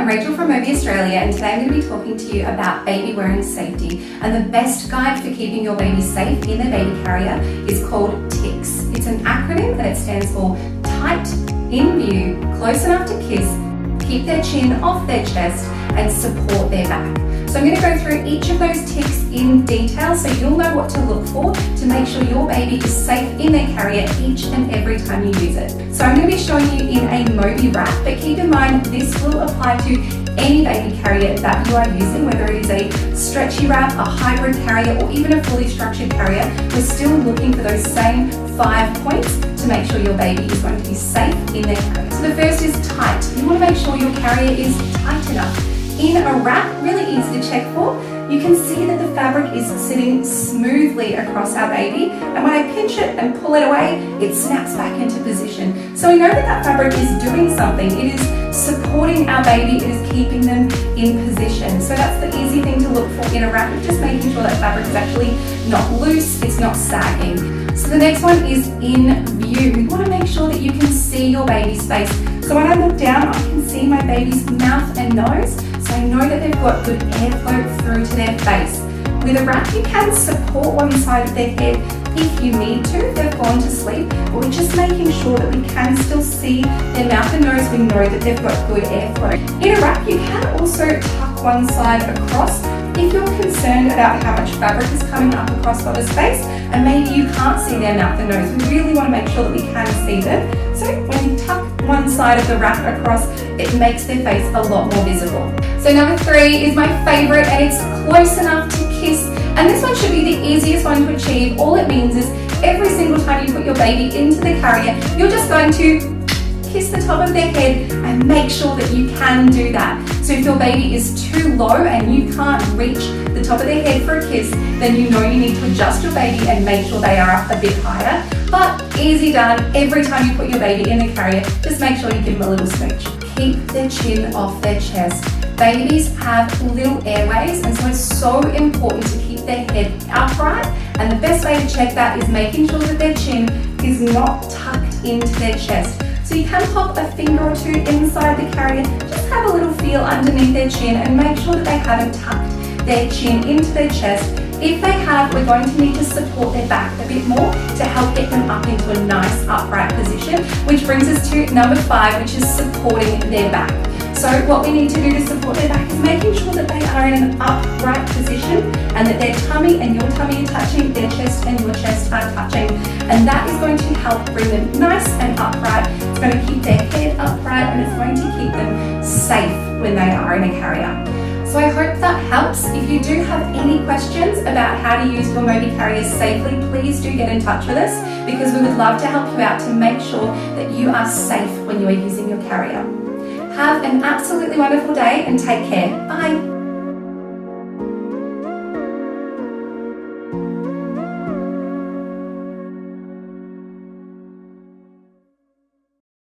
Rachel from Moby Australia, and today I'm going to be talking to you about baby wearing safety. And the best guide for keeping your baby safe in their baby carrier is called TICS. It's an acronym and it stands for Tight, In View, Close Enough to Kiss, Keep Their Chin Off Their Chest, and Support Their Back. So I'm going to go through each of those tics in detail so you'll know what to look for to make sure your baby is safe in their carrier each and every time you use it. So I'm going to be showing you in a Moby wrap, but keep in mind this will apply to any baby carrier that you are using, whether it is a stretchy wrap, a hybrid carrier, or even a fully structured carrier. We're still looking for those same 5 points to make sure your baby is going to be safe in their carrier. So the first is tight. You want to make sure your carrier is tight enough. In a wrap, really easy to check for, you can see that the fabric is sitting smoothly across our baby, and when I pinch it and pull it away, it snaps back into position. So we know that that fabric is doing something. It is supporting our baby, it is keeping them in position. So that's the easy thing to look for in a wrap, just making sure that fabric is actually not loose, it's not sagging. So the next one is in view. You want to make sure that you can see your baby's face. So when I look down, I can see my baby's mouth and nose, so I know that they've got good airflow through to their face. With a wrap, you can support one side of their head if you need to, if they've gone to sleep, but we're just making sure that we can still see their mouth and nose. We know that they've got good airflow. In a wrap, you can also tuck one side across if you're concerned about how much fabric is coming up across Bubba's face and maybe you can't see their mouth and nose. We really want to make sure that we can see them. So when you tuck one side of the wrap across, it makes their face a lot more visible. So number 3 is my favorite, and it's close enough to kiss. And this one should be the easiest one to achieve. All it means is every single time you put your baby into the carrier, you're just going to kiss the top of their head and make sure that you can do that. So if your baby is too low and you can't reach the top of their head for a kiss, then you know you need to adjust your baby and make sure they are up a bit higher. But easy done. Every time you put your baby in the carrier, just make sure you give them a little smooch. Keep their chin off their chest. Babies have little airways, and so it's so important to keep their head upright, and the best way to check that is making sure that their chin is not tucked into their chest. So you can pop a finger or two inside the carrier, just have a little feel underneath their chin and make sure that they haven't tucked their chin into their chest. If they have, we're going to need to support their back a bit more to help get them up into a nice upright position, which brings us to number 5, which is supporting their back. So what we need to do to support their back is making sure that they are in an upright position and that their tummy and your tummy are touching, their chest and your chest are touching. And that is going to help bring them nice and upright. It's going to keep their head upright and it's going to keep them safe when they are in a carrier. So I hope that helps. If you do have any questions about how to use your Moby carriers safely, please do get in touch with us because we would love to help you out to make sure that you are safe when you are using your carrier. Have an absolutely wonderful day and take care. Bye.